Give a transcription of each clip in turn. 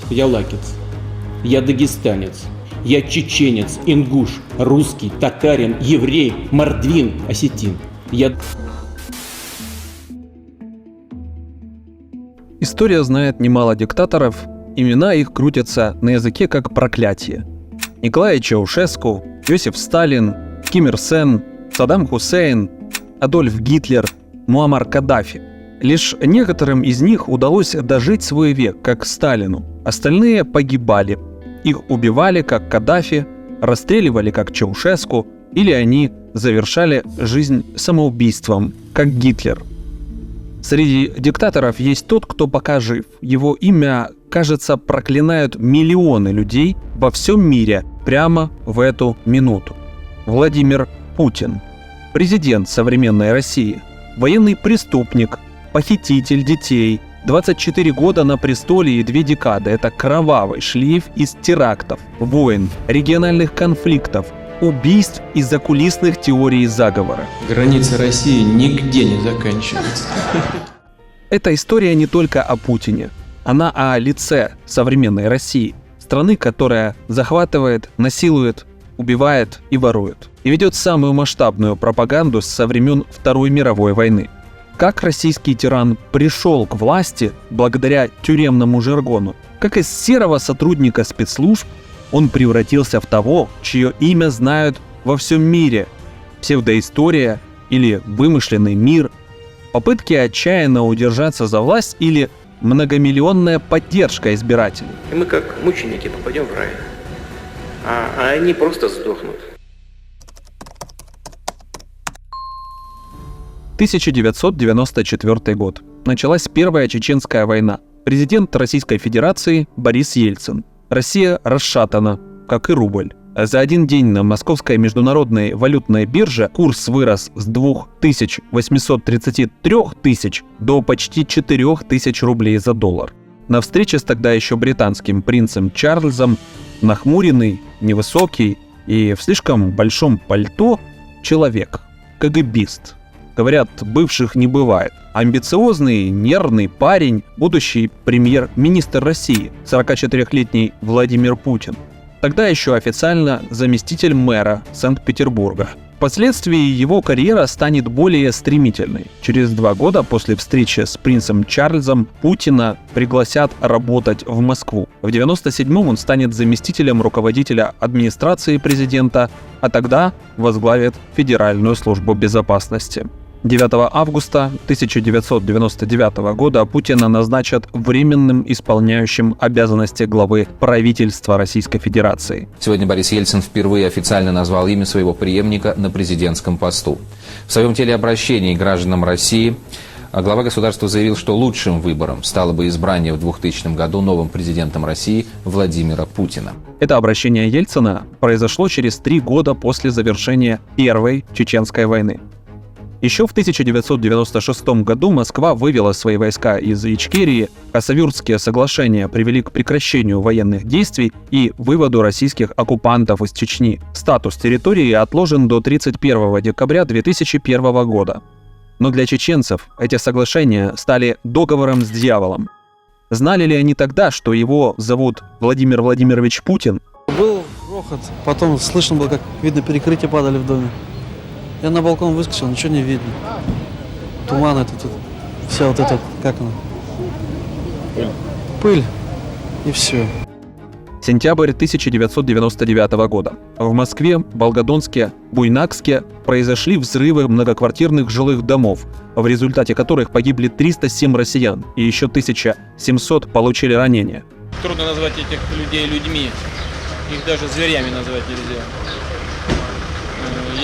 Я лакец, я дагестанец, я чеченец, ингуш, русский, татарин, еврей, мордвин, осетин. История знает немало диктаторов, имена их крутятся на языке как проклятие. Николай Чаушеску, Иосиф Сталин, Ким Ир Сен, Саддам Хусейн, Адольф Гитлер, Муаммар Каддафи. Лишь некоторым из них удалось дожить свой век, как Сталину. Остальные погибали. Их убивали, как Каддафи, расстреливали, как Чаушеску, или они завершали жизнь самоубийством, как Гитлер. Среди диктаторов есть тот, кто пока жив. Его имя, кажется, проклинают миллионы людей во всем мире прямо в эту минуту. Владимир Путин. Президент современной России. Военный преступник, похититель детей. 24 года на престоле и 2 декады. Это кровавый шлейф из терактов, войн, региональных конфликтов, убийств и закулисных теорий заговора. Граница России нигде не заканчивается. Эта история не только о Путине. Она о лице современной России. Страны, которая захватывает, насилует, убивает и ворует. И ведет самую масштабную пропаганду со времен Второй мировой войны. Как российский тиран пришел к власти благодаря тюремному жаргону, как из серого сотрудника спецслужб он превратился в того, чье имя знают во всем мире. Псевдоистория или вымышленный мир, попытки отчаянно удержаться за власть или многомиллионная поддержка избирателей. И мы как мученики попадем в рай, а они просто сдохнут. 1994 год. Началась Первая Чеченская война. Президент Российской Федерации Борис Ельцин. Россия расшатана, как и рубль. За один день на Московской международной валютной бирже курс вырос с 2833 тысяч до почти 4000 рублей за доллар. На встрече с тогда еще британским принцем Чарльзом нахмуренный, невысокий и в слишком большом пальто человек, КГБист. Говорят, бывших не бывает. Амбициозный, нервный парень, будущий премьер-министр России, 44-летний Владимир Путин. Тогда еще официально заместитель мэра Санкт-Петербурга. Впоследствии его карьера станет более стремительной. Через 2 года после встречи с принцем Чарльзом Путина пригласят работать в Москву. В 1997-м он станет заместителем руководителя администрации президента, а тогда возглавит Федеральную службу безопасности. 9 августа 1999 года Путина назначат временным исполняющим обязанности главы правительства Российской Федерации. Сегодня Борис Ельцин впервые официально назвал имя своего преемника на президентском посту. В своем телеобращении гражданам России глава государства заявил, что лучшим выбором стало бы избрание в 2000 году новым президентом России Владимира Путина. Это обращение Ельцина произошло через 3 года после завершения Первой Чеченской войны. Еще в 1996 году Москва вывела свои войска из Ичкерии, Хасавюртские соглашения привели к прекращению военных действий и выводу российских оккупантов из Чечни. Статус территории отложен до 31 декабря 2001 года. Но для чеченцев эти соглашения стали договором с дьяволом. Знали ли они тогда, что его зовут Владимир Владимирович Путин? Был грохот, потом слышно было, как, видно, перекрытия падали в доме. Я на балкон выскочил, ничего не видно. Туман это тут, вся вот эта, как она? Пыль. И все. Сентябрь 1999 года. В Москве, Волгодонске, Буйнакске произошли взрывы многоквартирных жилых домов, в результате которых погибли 307 россиян и еще 1700 получили ранения. Трудно назвать этих людей людьми, их даже зверями назвать нельзя.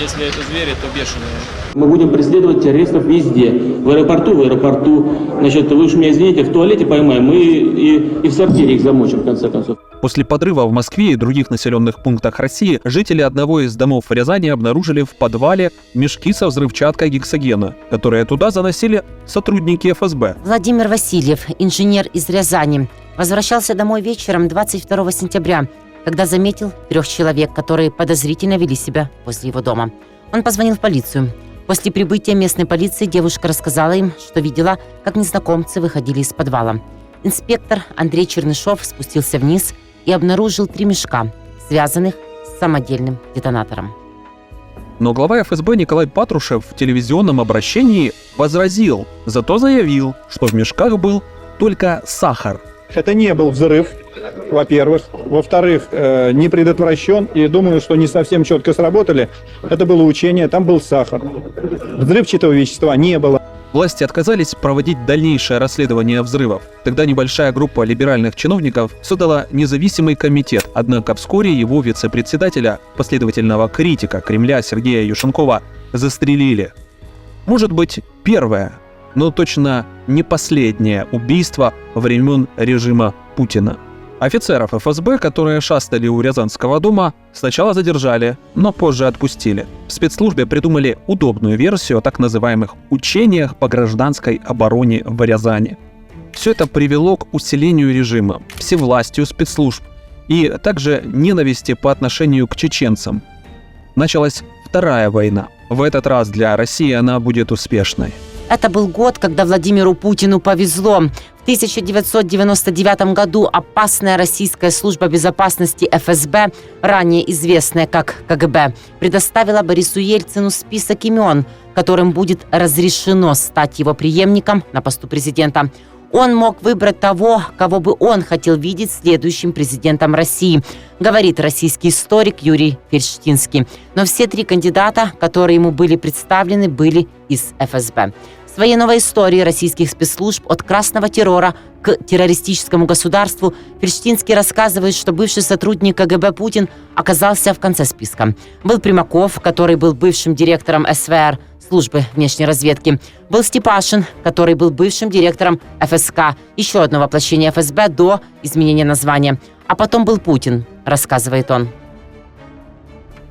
Если это звери, то бешеные. Мы будем преследовать террористов везде. В аэропорту. Значит, вы уж меня извините, в туалете поймаем и в сортире их замочим, в конце концов. После подрыва в Москве и других населенных пунктах России жители одного из домов в Рязани обнаружили в подвале мешки со взрывчаткой гексогена, которые туда заносили сотрудники ФСБ. Владимир Васильев, инженер из Рязани, возвращался домой вечером 22 сентября, когда заметил 3 человек, которые подозрительно вели себя возле его дома. Он позвонил в полицию. После прибытия местной полиции девушка рассказала им, что видела, как незнакомцы выходили из подвала. Инспектор Андрей Чернышов спустился вниз и обнаружил 3 мешка, связанных с самодельным детонатором. Но глава ФСБ Николай Патрушев в телевизионном обращении возразил, зато заявил, что в мешках был только сахар. Это не был взрыв, во-первых. Во-вторых, не предотвращен. И думаю, что не совсем четко сработали. Это было учение, там был сахар. Взрывчатого вещества не было. Власти отказались проводить дальнейшее расследование взрывов. Тогда небольшая группа либеральных чиновников создала независимый комитет, однако вскоре его вице-председателя, последовательного критика Кремля Сергея Юшенкова, застрелили. Может быть, первое, но точно не последнее убийство времен режима Путина. Офицеров ФСБ, которые шастали у Рязанского дома, сначала задержали, но позже отпустили. В спецслужбе придумали удобную версию о так называемых учениях по гражданской обороне в Рязани. Все это привело к усилению режима, всевластию спецслужб и также ненависти по отношению к чеченцам. Началась Вторая война. В этот раз для России она будет успешной. Это был год, когда Владимиру Путину повезло. В 1999 году опасная российская служба безопасности ФСБ, ранее известная как КГБ, предоставила Борису Ельцину список имен, которым будет разрешено стать его преемником на посту президента. Он мог выбрать того, кого бы он хотел видеть следующим президентом России, говорит российский историк Юрий Фельштинский. Но все 3 кандидата, которые ему были представлены, были из ФСБ. В своей новой истории российских спецслужб от красного террора к террористическому государству Фельштинский рассказывает, что бывший сотрудник КГБ Путин оказался в конце списка. Был Примаков, который был бывшим директором СВР, службы внешней разведки. Был Степашин, который был бывшим директором ФСК, еще одно воплощение ФСБ до изменения названия. А потом был Путин, рассказывает он.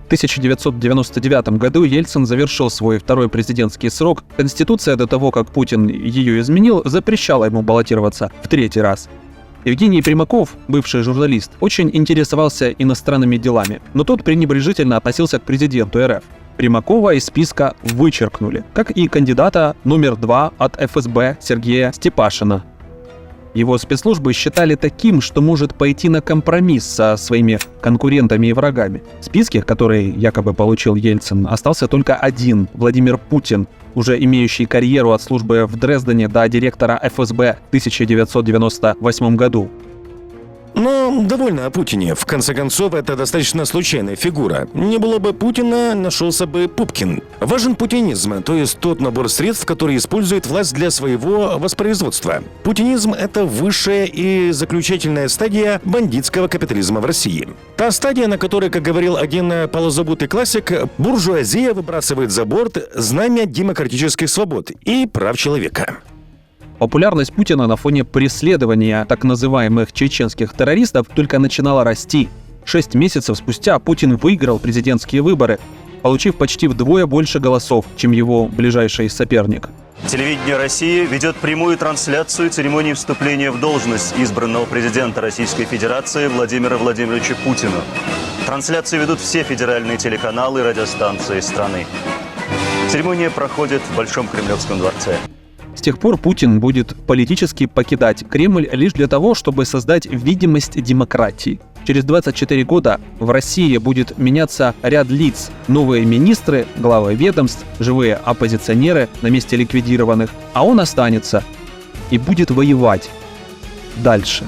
В 1999 году Ельцин завершил свой второй президентский срок. Конституция до того, как Путин ее изменил, запрещала ему баллотироваться в 3-й раз. Евгений Примаков, бывший журналист, очень интересовался иностранными делами, но тот пренебрежительно относился к президенту РФ. Примакова из списка вычеркнули, как и кандидата номер 2 от ФСБ Сергея Степашина. Его спецслужбы считали таким, что может пойти на компромисс со своими конкурентами и врагами. В списке, который якобы получил Ельцин, остался только один – Владимир Путин, уже имеющий карьеру от службы в Дрездене до директора ФСБ в 1998 году. Но довольно о Путине. В конце концов, это достаточно случайная фигура. Не было бы Путина, нашелся бы Пупкин. Важен путинизм, то есть тот набор средств, который использует власть для своего воспроизводства. Путинизм – это высшая и заключительная стадия бандитского капитализма в России. Та стадия, на которой, как говорил один полозабутый классик, буржуазия выбрасывает за борт знамя демократических свобод и прав человека. Популярность Путина на фоне преследования так называемых чеченских террористов только начинала расти. 6 месяцев спустя Путин выиграл президентские выборы, получив почти вдвое больше голосов, чем его ближайший соперник. Телевидение России ведет прямую трансляцию церемонии вступления в должность избранного президента Российской Федерации Владимира Владимировича Путина. Трансляции ведут все федеральные телеканалы и радиостанции страны. Церемония проходит в Большом Кремлевском дворце. С тех пор Путин будет политически покидать Кремль лишь для того, чтобы создать видимость демократии. Через 24 года в России будет меняться ряд лиц. Новые министры, главы ведомств, живые оппозиционеры на месте ликвидированных. А он останется и будет воевать дальше.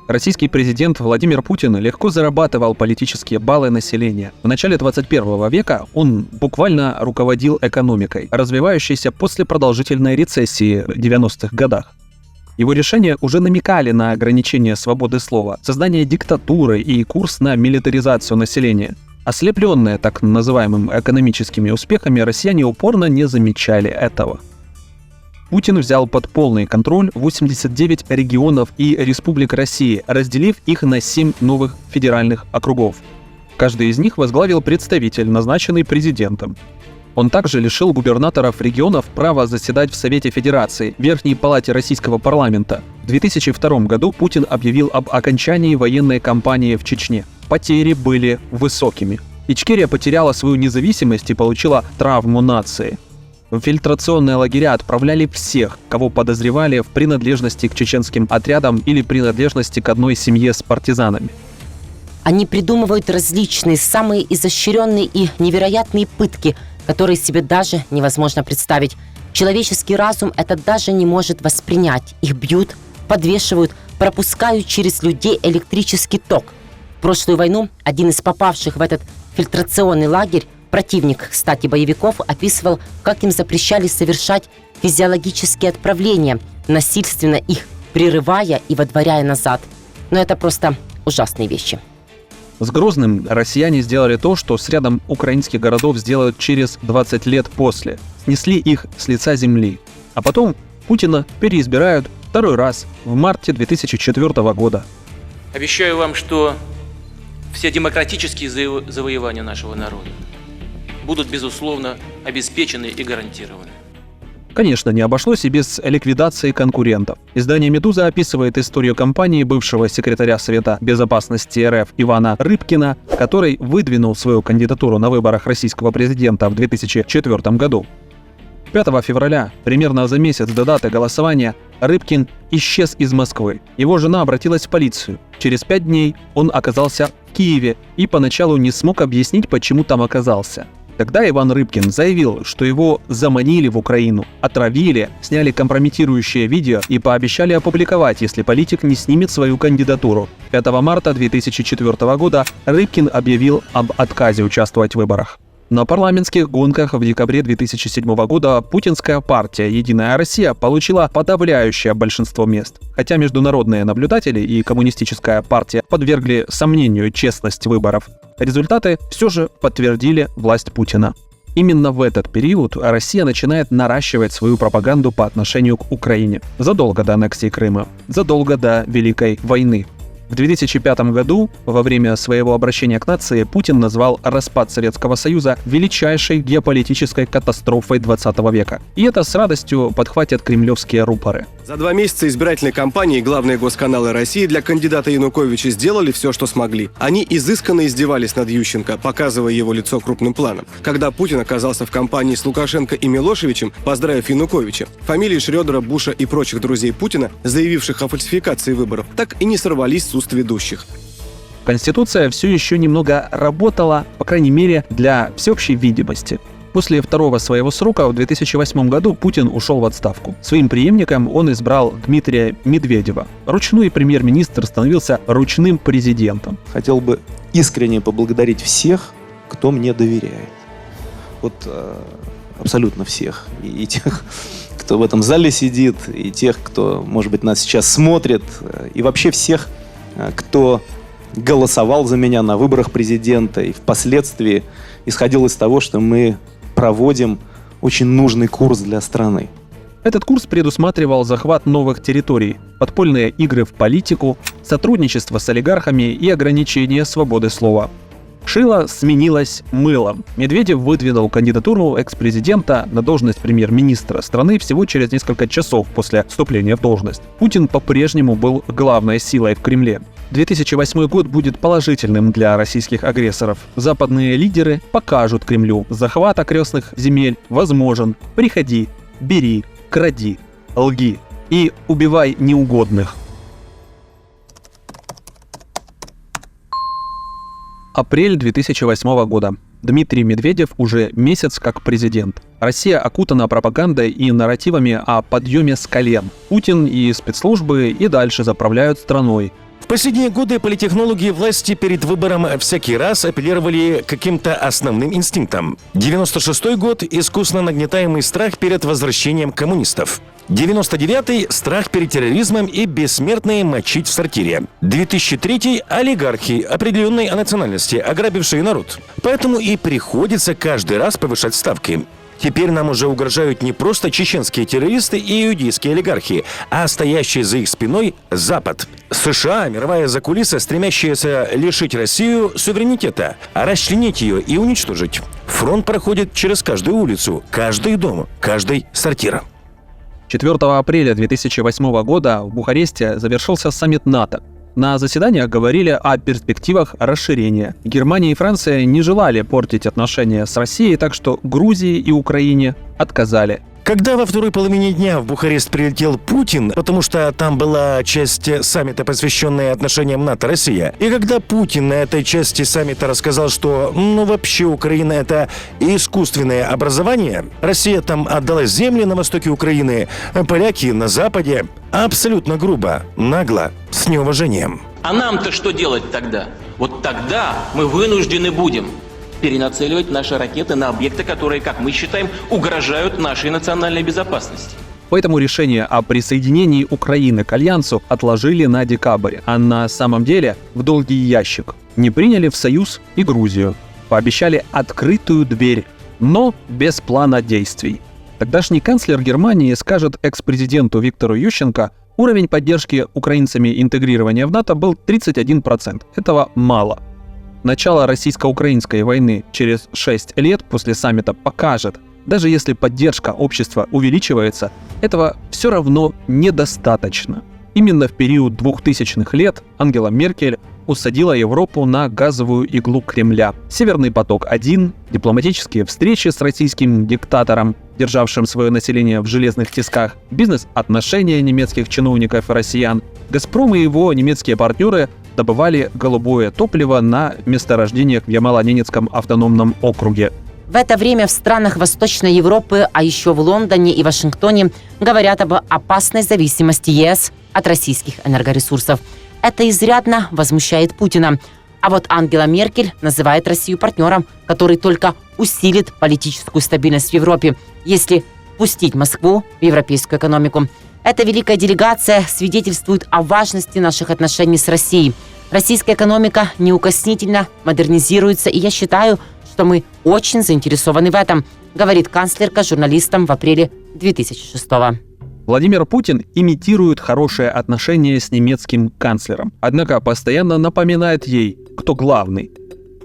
Российский президент Владимир Путин легко зарабатывал политические баллы населения. В начале 21 века он буквально руководил экономикой, развивающейся после продолжительной рецессии в 90-х годах. Его решения уже намекали на ограничение свободы слова, создание диктатуры и курс на милитаризацию населения. Ослепленные так называемыми экономическими успехами, россияне упорно не замечали этого. Путин взял под полный контроль 89 регионов и республик России, разделив их на 7 новых федеральных округов. Каждый из них возглавил представитель, назначенный президентом. Он также лишил губернаторов регионов права заседать в Совете Федерации, Верхней Палате Российского парламента. В 2002 году Путин объявил об окончании военной кампании в Чечне. Потери были высокими. Ичкерия потеряла свою независимость и получила травму нации. В фильтрационные лагеря отправляли всех, кого подозревали в принадлежности к чеченским отрядам или принадлежности к одной семье с партизанами. Они придумывают различные, самые изощренные и невероятные пытки, которые себе даже невозможно представить. Человеческий разум это даже не может воспринять. Их бьют, подвешивают, пропускают через людей электрический ток. В прошлую войну один из попавших в этот фильтрационный лагерь, противник, кстати, боевиков, описывал, как им запрещали совершать физиологические отправления, насильственно их прерывая и водворяя назад. Но это просто ужасные вещи. С Грозным россияне сделали то, что с рядом украинских городов сделают через 20 лет после. Снесли их с лица земли. А потом Путина переизбирают второй раз в марте 2004 года. Обещаю вам, что все демократические завоевания нашего народа будут, безусловно, обеспечены и гарантированы. Конечно, не обошлось и без ликвидации конкурентов. Издание «Медуза» описывает историю кампании бывшего секретаря Совета безопасности РФ Ивана Рыбкина, который выдвинул свою кандидатуру на выборах российского президента в 2004 году. 5 февраля, примерно за месяц до даты голосования, Рыбкин исчез из Москвы. Его жена обратилась в полицию. Через 5 дней он оказался в Киеве и поначалу не смог объяснить, почему там оказался. Тогда Иван Рыбкин заявил, что его заманили в Украину, отравили, сняли компрометирующее видео и пообещали опубликовать, если политик не снимет свою кандидатуру. 5 марта 2004 года Рыбкин объявил об отказе участвовать в выборах. На парламентских гонках в декабре 2007 года путинская партия «Единая Россия» получила подавляющее большинство мест. Хотя международные наблюдатели и коммунистическая партия подвергли сомнению честность выборов, результаты все же подтвердили власть Путина. Именно в этот период Россия начинает наращивать свою пропаганду по отношению к Украине. Задолго до аннексии Крыма, задолго до Великой войны. В 2005 году, во время своего обращения к нации, Путин назвал распад Советского Союза величайшей геополитической катастрофой 20 века. И это с радостью подхватят кремлевские рупоры. За 2 месяца избирательной кампании главные госканалы России для кандидата Януковича сделали все, что смогли. Они изысканно издевались над Ющенко, показывая его лицо крупным планом. Когда Путин оказался в кампании с Лукашенко и Милошевичем, поздравив Януковича, фамилии Шрёдера, Буша и прочих друзей Путина, заявивших о фальсификации выборов, так и не сорвались с уст ведущих. Конституция все еще немного работала, по крайней мере, для всеобщей видимости. После второго своего срока в 2008 году Путин ушел в отставку. Своим преемником он избрал Дмитрия Медведева. Ручной премьер-министр становился ручным президентом. Хотел бы искренне поблагодарить всех, кто мне доверяет. Вот абсолютно всех. И тех, кто в этом зале сидит, и тех, кто, может быть, нас сейчас смотрит, и вообще всех, кто голосовал за меня на выборах президента и впоследствии исходил из того, что мы проводим очень нужный курс для страны. Этот курс предусматривал захват новых территорий, подпольные игры в политику, сотрудничество с олигархами и ограничение свободы слова. Шило сменилось мылом. Медведев выдвинул кандидатуру экс-президента на должность премьер-министра страны всего через несколько часов после вступления в должность. Путин по-прежнему был главной силой в Кремле. 2008 год будет положительным для российских агрессоров. Западные лидеры покажут Кремлю: захват окрестных земель возможен. Приходи, бери, кради, лги и убивай неугодных. Апрель 2008 года. Дмитрий Медведев уже месяц как президент. Россия окутана пропагандой и нарративами о подъеме с колен. Путин и спецслужбы и дальше заправляют страной. В последние годы политтехнологи власти перед выбором всякий раз апеллировали к каким-то основным инстинктам. 96-й год – искусно нагнетаемый страх перед возвращением коммунистов. 99-й – страх перед терроризмом и бессмертные мочить в сортире. 2003-й – олигархи определенной национальности, ограбившие народ. Поэтому и приходится каждый раз повышать ставки. Теперь нам уже угрожают не просто чеченские террористы и иудейские олигархи, а стоящий за их спиной Запад. США, мировая закулиса, стремящаяся лишить Россию суверенитета, расчленить ее и уничтожить. Фронт проходит через каждую улицу, каждый дом, каждый сортир. 4 апреля 2008 года в Бухаресте завершился саммит НАТО. На заседаниях говорили о перспективах расширения. Германия и Франция не желали портить отношения с Россией, так что Грузии и Украине отказали. Когда во второй половине дня в Бухарест прилетел Путин, потому что там была часть саммита, посвященная отношениям НАТО-Россия, и когда Путин на этой части саммита рассказал, что вообще Украина — это искусственное образование, Россия там отдала земли на востоке Украины, поляки на западе, абсолютно грубо, нагло, с неуважением. А нам-то что делать тогда? Вот тогда мы вынуждены будем перенацеливать наши ракеты на объекты, которые, как мы считаем, угрожают нашей национальной безопасности. Поэтому решение о присоединении Украины к Альянсу отложили на декабрь, а на самом деле в долгий ящик. Не приняли в союз и Грузию. Пообещали открытую дверь, но без плана действий. Тогдашний канцлер Германии скажет экс-президенту Виктору Ющенко, уровень поддержки украинцами интегрирования в НАТО был 31%. Этого мало. Начало российско-украинской войны через 6 лет после саммита покажет, даже если поддержка общества увеличивается, этого все равно недостаточно. Именно в период 2000-х лет Ангела Меркель усадила Европу на газовую иглу Кремля. Северный поток-1, дипломатические встречи с российским диктатором, державшим свое население в железных тисках, бизнес-отношения немецких чиновников и россиян. «Газпром» и его немецкие партнеры добывали голубое топливо на месторождениях в Ямало-Ненецком автономном округе. В это время в странах Восточной Европы, а еще в Лондоне и Вашингтоне говорят об опасной зависимости ЕС от российских энергоресурсов. Это изрядно возмущает Путина. А вот Ангела Меркель называет Россию партнером, который только усилит политическую стабильность в Европе, если пустить Москву в европейскую экономику. Эта великая делегация свидетельствует о важности наших отношений с Россией. Российская экономика неукоснительно модернизируется, и я считаю, что мы очень заинтересованы в этом, говорит канцлерка журналистам в апреле 2006-го. Владимир Путин имитирует хорошие отношения с немецким канцлером, однако постоянно напоминает ей, кто главный.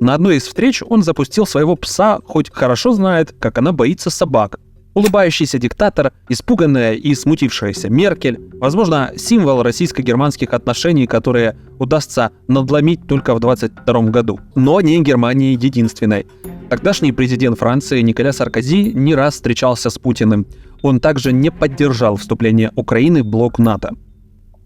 На одной из встреч он запустил своего пса, хоть хорошо знает, как она боится собак. Улыбающийся диктатор, испуганная и смутившаяся Меркель, возможно, символ российско-германских отношений, которые удастся надломить только в 2022 году. Но не Германии единственной. Тогдашний президент Франции Николя Саркози не раз встречался с Путиным. Он также не поддержал вступление Украины в блок НАТО.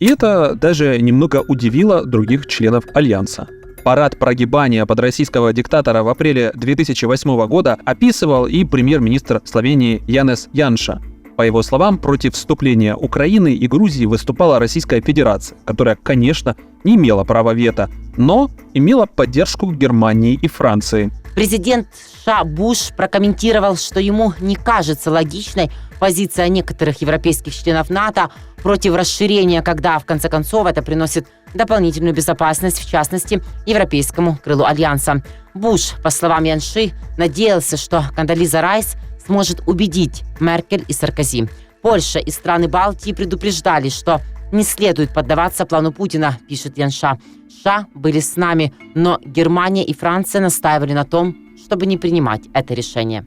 И это даже немного удивило других членов Альянса. Парад прогибания под российского диктатора в апреле 2008 года описывал и премьер-министр Словении Янес Янша. По его словам, против вступления Украины и Грузии выступала Российская Федерация, которая, конечно, не имела права вето, но имела поддержку Германии и Франции. Президент США Буш прокомментировал, что ему не кажется логичной позиция некоторых европейских членов НАТО против расширения, когда, в конце концов, это приносит дополнительную безопасность, в частности, европейскому крылу Альянса. Буш, по словам Янши, надеялся, что Кондолиза Райс сможет убедить Меркель и Саркози. Польша и страны Балтии предупреждали, что не следует поддаваться плану Путина, пишет Янша. США были с нами, но Германия и Франция настаивали на том, чтобы не принимать это решение.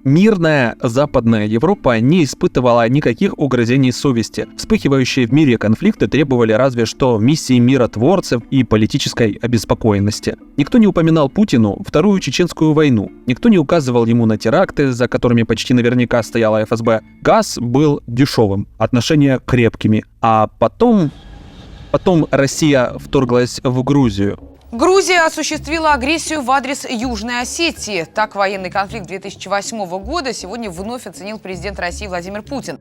Мирная Западная Европа не испытывала никаких угрызений совести. Вспыхивающие в мире конфликты требовали разве что миссии миротворцев и политической обеспокоенности. Никто не упоминал Путину Вторую Чеченскую войну. Никто не указывал ему на теракты, за которыми почти наверняка стояла ФСБ. Газ был дешевым, отношения крепкими. А потом Россия вторглась в Грузию. Грузия осуществила агрессию в адрес Южной Осетии. Так военный конфликт 2008 года сегодня вновь оценил президент России Владимир Путин.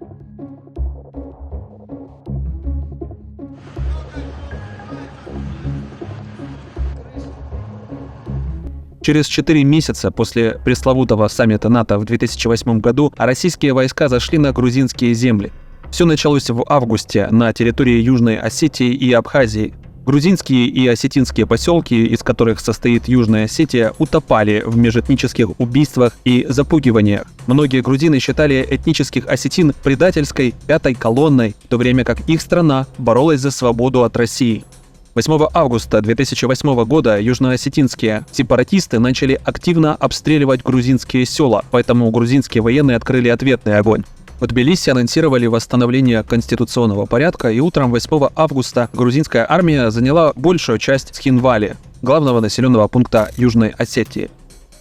Через 4 месяца после пресловутого саммита НАТО в 2008 году российские войска зашли на грузинские земли. Все началось в августе на территории Южной Осетии и Абхазии. Грузинские и осетинские поселки, из которых состоит Южная Осетия, утопали в межэтнических убийствах и запугиваниях. Многие грузины считали этнических осетин предательской пятой колонной, в то время как их страна боролась за свободу от России. 8 августа 2008 года южноосетинские сепаратисты начали активно обстреливать грузинские села, поэтому грузинские военные открыли ответный огонь. В Тбилиси анонсировали восстановление конституционного порядка, и утром 8 августа грузинская армия заняла большую часть Схинвали, главного населенного пункта Южной Осетии.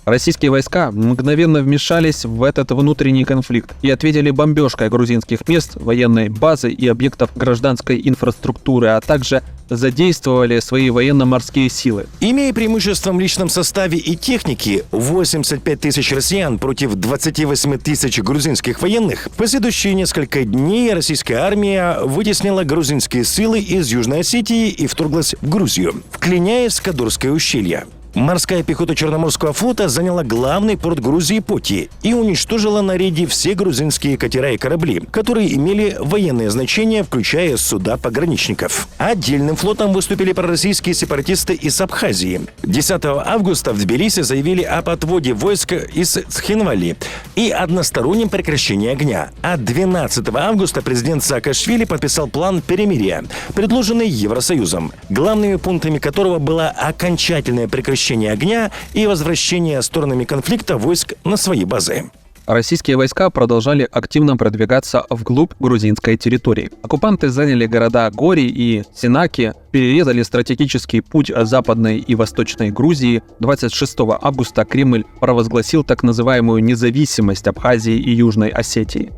Российские войска мгновенно вмешались в этот внутренний конфликт и ответили бомбежкой грузинских мест, военной базы и объектов гражданской инфраструктуры, а также задействовали свои военно-морские силы. Имея преимущество в личном составе и технике 85 тысяч россиян против 28 тысяч грузинских военных, в последующие несколько дней российская армия вытеснила грузинские силы из Южной Осетии и вторглась в Грузию, вклиняясь в Кадурское ущелье. Морская пехота Черноморского флота заняла главный порт Грузии Поти и уничтожила на рейде все грузинские катера и корабли, которые имели военное значение, включая суда пограничников. Отдельным флотом выступили пророссийские сепаратисты из Абхазии. 10 августа в Тбилиси заявили об отводе войск из Схинвали и одностороннем прекращении огня. А 12 августа президент Саакашвили подписал план перемирия, предложенный Евросоюзом, главными пунктами которого было окончательное прекращение огня и возвращение сторонами конфликта войск на свои базы. Российские войска продолжали активно продвигаться вглубь грузинской территории. Оккупанты заняли города Гори и Синаки, перерезали стратегический путь Западной и Восточной Грузии. 26 августа Кремль провозгласил так называемую независимость Абхазии и Южной Осетии.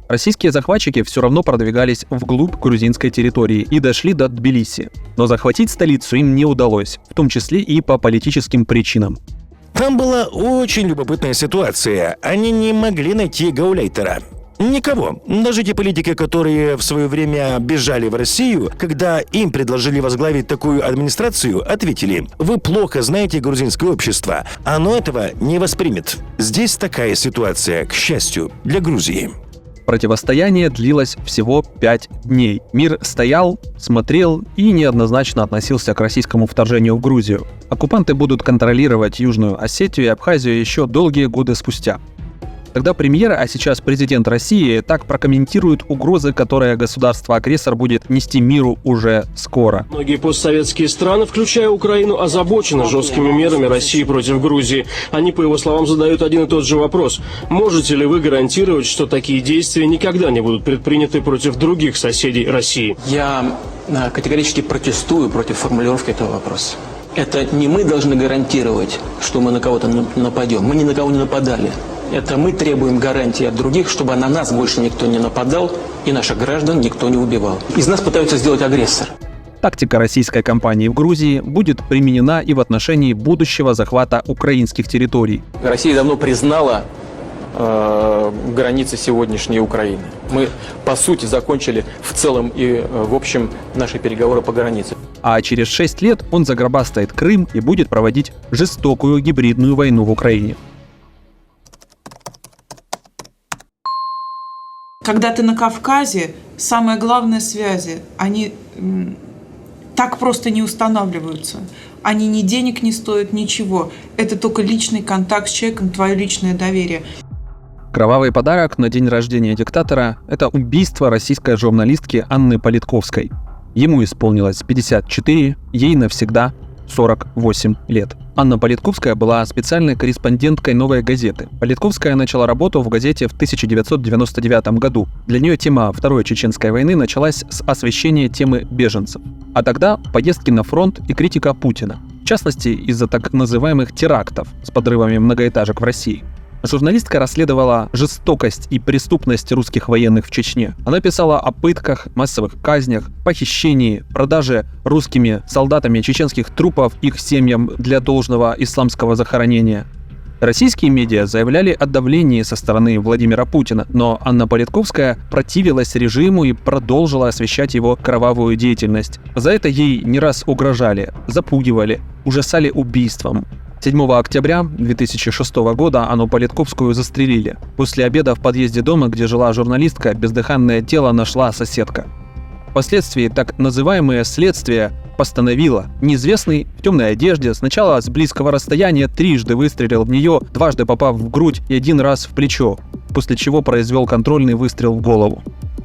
Российские захватчики все равно продвигались вглубь грузинской территории и дошли до Тбилиси. Но захватить столицу им не удалось, в том числе и по политическим причинам. Там была очень любопытная ситуация. Они не могли найти гауляйтера. Никого. Даже те политики, которые в свое время бежали в Россию, когда им предложили возглавить такую администрацию, ответили: «Вы плохо знаете грузинское общество. Оно этого не воспримет». Здесь такая ситуация, к счастью, для Грузии. Противостояние длилось всего 5 дней. Мир стоял, смотрел и неоднозначно относился к российскому вторжению в Грузию. Оккупанты будут контролировать Южную Осетию и Абхазию еще долгие годы спустя. Тогда премьер, а сейчас президент России, так прокомментирует угрозы, которые государство-агрессор будет нести миру уже скоро. Многие постсоветские страны, включая Украину, озабочены жесткими мерами России против Грузии. Они, по его словам, задают один и тот же вопрос. Можете ли вы гарантировать, что такие действия никогда не будут предприняты против других соседей России? Я категорически протестую против формулировки этого вопроса. Это не мы должны гарантировать, что мы на кого-то нападем. Мы ни на кого не нападали. Это мы требуем гарантии от других, чтобы на нас больше никто не нападал и наших граждан никто не убивал. Из нас пытаются сделать агрессор. Тактика российской кампании в Грузии будет применена и в отношении будущего захвата украинских территорий. Россия давно признала границы сегодняшней Украины. Мы, по сути, закончили в целом и в общем наши переговоры по границе. А через 6 лет он загробастает Крым и будет проводить жестокую гибридную войну в Украине. Когда ты на Кавказе, самое главное связи, они так просто не устанавливаются. Они ни денег не стоят, ничего. Это только личный контакт с человеком, твое личное доверие. Кровавый подарок на день рождения диктатора – это убийство российской журналистки Анны Политковской. Ему исполнилось 54, ей навсегда 48 лет. Анна Политковская была специальной корреспонденткой «Новой газеты». Политковская начала работу в газете в 1999 году. Для нее тема Второй Чеченской войны началась с освещения темы беженцев. А тогда поездки на фронт и критика Путина. В частности, из-за так называемых терактов с подрывами многоэтажек в России. Журналистка расследовала жестокость и преступность русских военных в Чечне. Она писала о пытках, массовых казнях, похищении, продаже русскими солдатами чеченских трупов их семьям для должного исламского захоронения. Российские медиа заявляли о давлении со стороны Владимира Путина, но Анна Политковская противилась режиму и продолжила освещать его кровавую деятельность. За это ей не раз угрожали, запугивали, ужасали убийством. 7 октября 2006 года Анну Политковскую застрелили. После обеда в подъезде дома, где жила журналистка, бездыханное тело нашла соседка. Впоследствии так называемое следствие постановило: неизвестный в темной одежде сначала с близкого расстояния трижды выстрелил в нее, дважды попав в грудь и один раз в плечо, после чего произвел контрольный выстрел в голову.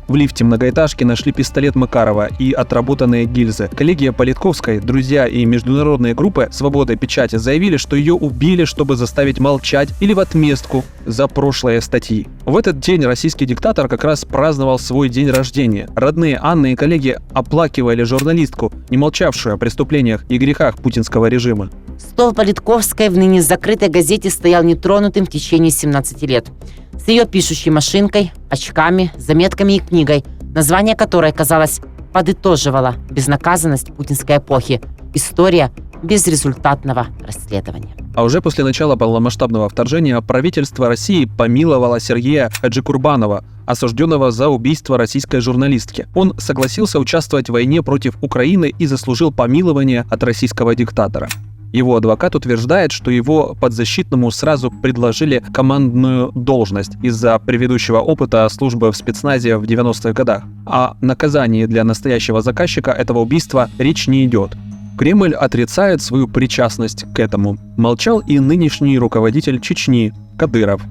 В лифте многоэтажки нашли пистолет Макарова и отработанные гильзы. Коллеги Политковской, друзья и международные группы «Свобода печати» заявили, что ее убили, чтобы заставить молчать или в отместку за прошлые статьи. В этот день российский диктатор как раз праздновал свой день рождения. Родные Анны и коллеги оплакивали журналистку, не молчавшую о преступлениях и грехах путинского режима. Стол Политковской в ныне закрытой газете стоял нетронутым в течение 17 лет. С ее пишущей машинкой, очками, заметками и книгой, название которой, казалось, подытоживало безнаказанность путинской эпохи. История безрезультатного расследования. А уже после начала полномасштабного вторжения правительство России помиловало Сергея Хаджикурбанова, осужденного за убийство российской журналистки. Он согласился участвовать в войне против Украины и заслужил помилование от российского диктатора. Его адвокат утверждает, что его подзащитному сразу предложили командную должность из-за предыдущего опыта службы в спецназе в 90-х годах. О наказании для настоящего заказчика этого убийства речь не идет. Кремль отрицает свою причастность к этому. Молчал и нынешний руководитель Чечни Кадыров.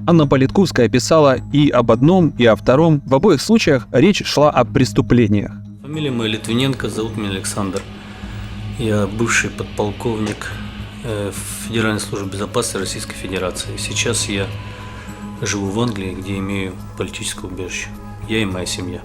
Анна Политковская писала и об одном, и о втором. В обоих случаях речь шла о преступлениях. Фамилия моя Литвиненко, зовут меня Александр. Я бывший подполковник Федеральной службы безопасности Российской Федерации. Сейчас я живу в Англии, где имею политическое убежище. Я и моя семья.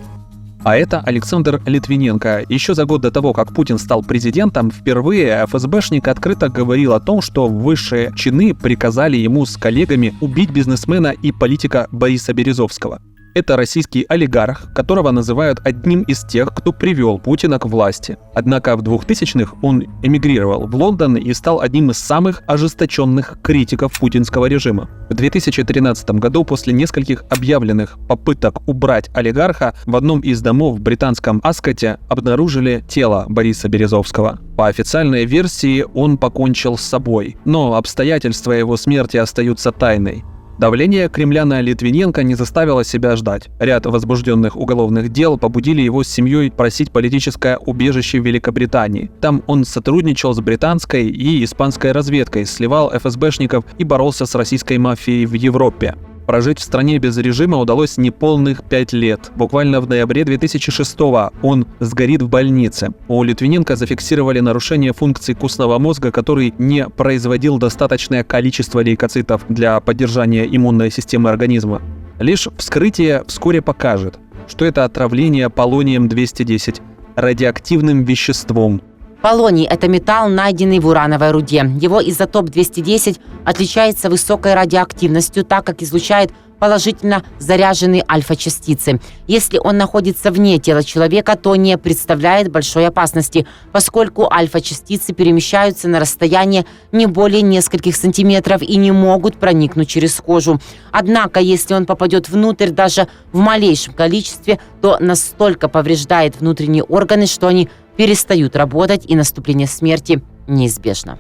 А это Александр Литвиненко. Еще за год до того, как Путин стал президентом, впервые ФСБшник открыто говорил о том, что высшие чины приказали ему с коллегами убить бизнесмена и политика Бориса Березовского. Это российский олигарх, которого называют одним из тех, кто привел Путина к власти. Однако в 2000-х он эмигрировал в Лондон и стал одним из самых ожесточенных критиков путинского режима. В 2013 году, после нескольких объявленных попыток убрать олигарха, в одном из домов в британском Аскоте обнаружили тело Бориса Березовского. По официальной версии он покончил с собой, но обстоятельства его смерти остаются тайной. Давление Кремля на Литвиненко не заставило себя ждать. Ряд возбужденных уголовных дел побудили его с семьей просить политическое убежище в Великобритании. Там он сотрудничал с британской и испанской разведкой, сливал ФСБшников и боролся с российской мафией в Европе. Прожить в стране без режима удалось неполных 5 лет. Буквально в ноябре 2006-го он сгорит в больнице. У Литвиненко зафиксировали нарушение функций костного мозга, который не производил достаточное количество лейкоцитов для поддержания иммунной системы организма. Лишь вскрытие вскоре покажет, что это отравление полонием-210, радиоактивным веществом. Полоний – это металл, найденный в урановой руде. Его изотоп 210 отличается высокой радиоактивностью, так как излучает положительно заряженные альфа-частицы. Если он находится вне тела человека, то не представляет большой опасности, поскольку альфа-частицы перемещаются на расстояние не более нескольких сантиметров и не могут проникнуть через кожу. Однако, если он попадет внутрь даже в малейшем количестве, то настолько повреждает внутренние органы, что они перестают работать, и наступление смерти неизбежно.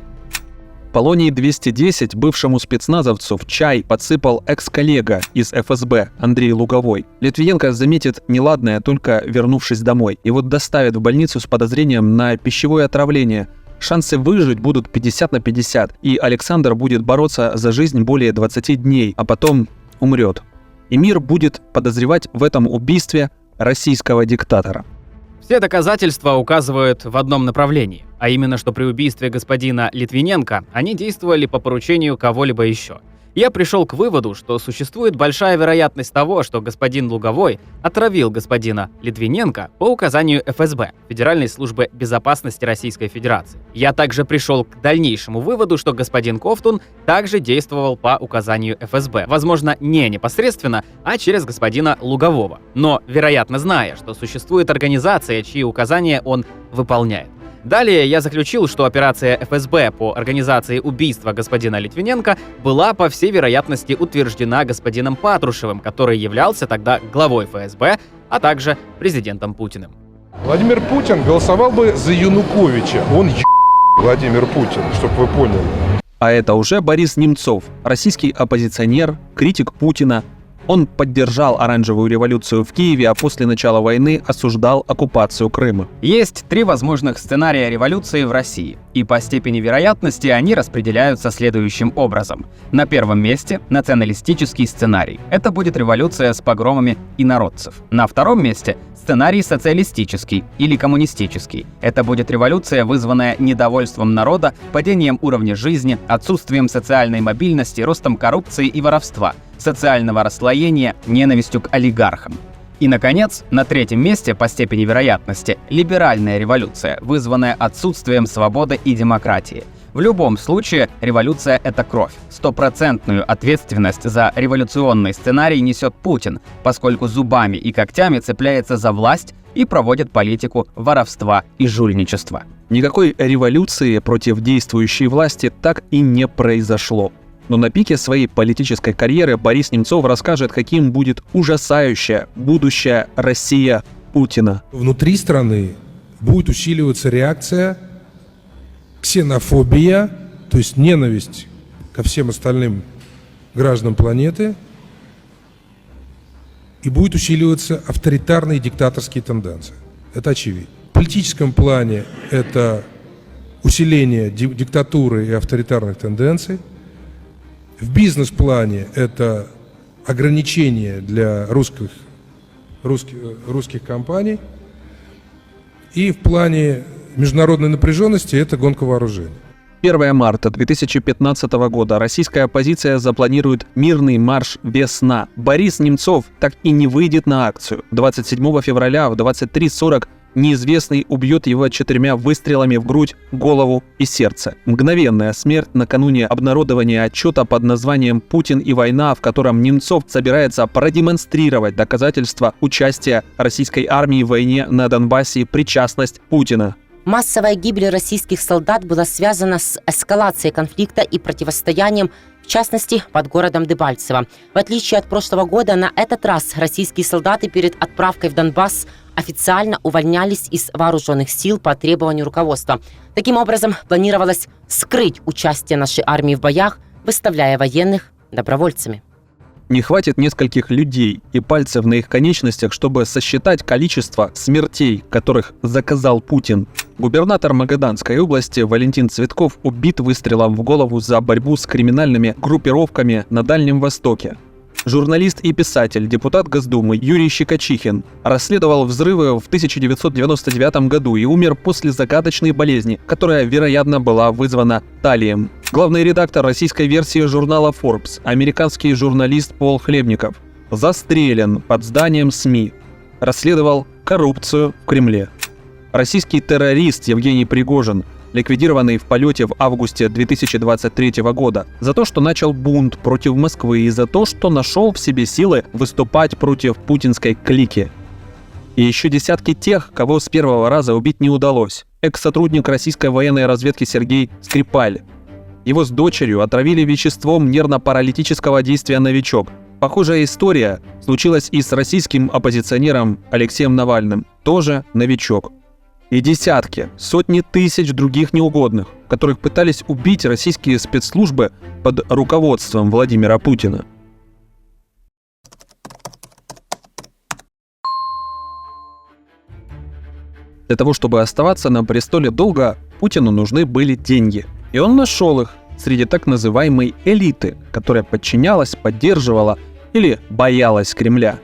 Полоний-210 бывшему спецназовцу в чай подсыпал экс-коллега из ФСБ Андрей Луговой. Литвиненко заметит неладное, только вернувшись домой. Его доставят в больницу с подозрением на пищевое отравление. Шансы выжить будут 50/50, и Александр будет бороться за жизнь более 20 дней, а потом умрет. И мир будет подозревать в этом убийстве российского диктатора. Все доказательства указывают в одном направлении, а именно, что при убийстве господина Литвиненко они действовали по поручению кого-либо еще. Я пришел к выводу, что существует большая вероятность того, что господин Луговой отравил господина Литвиненко по указанию ФСБ, Федеральной службы безопасности Российской Федерации. Я также пришел к дальнейшему выводу, что господин Ковтун также действовал по указанию ФСБ. Возможно, не непосредственно, а через господина Лугового. Но, вероятно, зная, что существует организация, чьи указания он выполняет. Далее я заключил, что операция ФСБ по организации убийства господина Литвиненко была, по всей вероятности, утверждена господином Патрушевым, который являлся тогда главой ФСБ, а также президентом Путиным. Владимир Путин голосовал бы за Януковича. Он Владимир Путин, чтобы вы поняли. А это уже Борис Немцов, российский оппозиционер, критик Путина. Он поддержал оранжевую революцию в Киеве, а после начала войны осуждал оккупацию Крыма. Есть 3 возможных сценария революции в России. И по степени вероятности они распределяются следующим образом. На первом месте — националистический сценарий. Это будет революция с погромами инородцев. На втором месте — сценарий социалистический или коммунистический. Это будет революция, вызванная недовольством народа, падением уровня жизни, отсутствием социальной мобильности, ростом коррупции и воровства, социального расслоения, ненавистью к олигархам. И, наконец, на третьем месте по степени вероятности — либеральная революция, вызванная отсутствием свободы и демократии. В любом случае, революция — это кровь. Стопроцентную ответственность за революционный сценарий несет Путин, поскольку зубами и когтями цепляется за власть и проводит политику воровства и жульничества. Никакой революции против действующей власти так и не произошло. Но на пике своей политической карьеры Борис Немцов расскажет, каким будет ужасающее будущее Россия Путина. Внутри страны будет усиливаться реакция, ксенофобия, то есть ненависть ко всем остальным гражданам планеты, и будет усиливаться авторитарные диктаторские тенденции. Это очевидно. В политическом плане это усиление диктатуры и авторитарных тенденций. В бизнес-плане это ограничения для русских компаний. И в плане международной напряженности это гонка вооружений. 1 марта 2015 года российская оппозиция запланирует мирный марш «Весна». Борис Немцов так и не выйдет на акцию. 27 февраля в 23:40 неизвестный убьет его 4 выстрелами в грудь, голову и сердце. Мгновенная смерть накануне обнародования отчета под названием «Путин и война», в котором Немцов собирается продемонстрировать доказательства участия российской армии в войне на Донбассе и причастность Путина. Массовая гибель российских солдат была связана с эскалацией конфликта и противостоянием, в частности, под городом Дебальцево. В отличие от прошлого года, на этот раз российские солдаты перед отправкой в Донбасс официально увольнялись из вооруженных сил по требованию руководства. Таким образом, планировалось скрыть участие нашей армии в боях, выставляя военных добровольцами. Не хватит нескольких людей и пальцев на их конечностях, чтобы сосчитать количество смертей, которых заказал Путин. Губернатор Магаданской области Валентин Цветков убит выстрелом в голову за борьбу с криминальными группировками на Дальнем Востоке. Журналист и писатель, депутат Госдумы Юрий Щекочихин расследовал взрывы в 1999 году и умер после загадочной болезни, которая, вероятно, была вызвана талием. Главный редактор российской версии журнала Forbes, американский журналист Пол Хлебников, застрелен под зданием СМИ. Расследовал коррупцию в Кремле. Российский террорист Евгений Пригожин, ликвидированный в полете в августе 2023 года, за то, что начал бунт против Москвы и за то, что нашел в себе силы выступать против путинской клики. И еще десятки тех, кого с первого раза убить не удалось. Экс-сотрудник российской военной разведки Сергей Скрипаль. Его с дочерью отравили веществом нервно-паралитического действия «Новичок». Похожая история случилась и с российским оппозиционером Алексеем Навальным, тоже «Новичок». И десятки, сотни тысяч других неугодных, которых пытались убить российские спецслужбы под руководством Владимира Путина. Для того, чтобы оставаться на престоле долго, Путину нужны были деньги. И он нашел их среди так называемой элиты, которая подчинялась, поддерживала или боялась Кремля.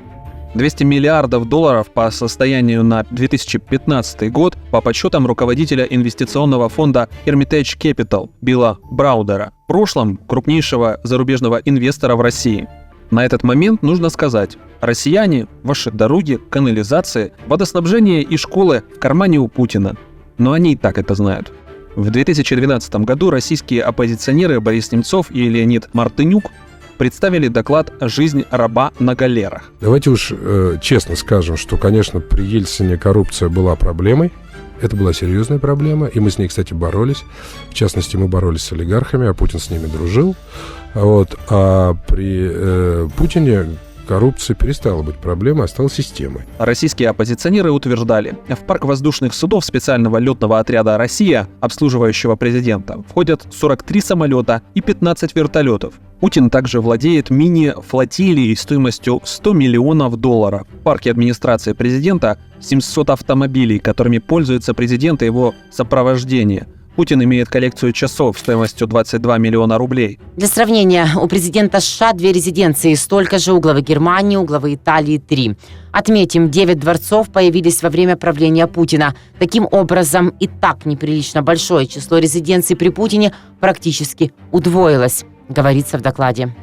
200 миллиардов долларов по состоянию на 2015 год по подсчетам руководителя инвестиционного фонда Hermitage Capital Билла Браудера, в прошлом крупнейшего зарубежного инвестора в России. На этот момент нужно сказать, россияне, ваши дороги, канализации, водоснабжение и школы в кармане у Путина. Но они и так это знают. В 2012 году российские оппозиционеры Борис Немцов и Леонид Мартынюк представили доклад «Жизнь раба на галерах». Давайте уж честно скажем, что, конечно, при Ельцине коррупция была проблемой. Это была серьезная проблема, и мы с ней, кстати, боролись. В частности, мы боролись с олигархами, а Путин с ними дружил. А при Путине коррупция перестала быть проблемой, а стала системой. Российские оппозиционеры утверждали, в парк воздушных судов специального летного отряда «Россия», обслуживающего президента, входят 43 самолета и 15 вертолетов. Путин также владеет мини-флотилией стоимостью $100 миллионов. В парке администрации президента 700 автомобилей, которыми пользуется президент и его сопровождение. Путин имеет коллекцию часов стоимостью 22 миллиона рублей. Для сравнения, у президента США 2 резиденции, столько же у главы Германии, у главы Италии 3. Отметим, 9 дворцов появились во время правления Путина. Таким образом, и так неприлично большое число резиденций при Путине практически удвоилось, говорится в докладе.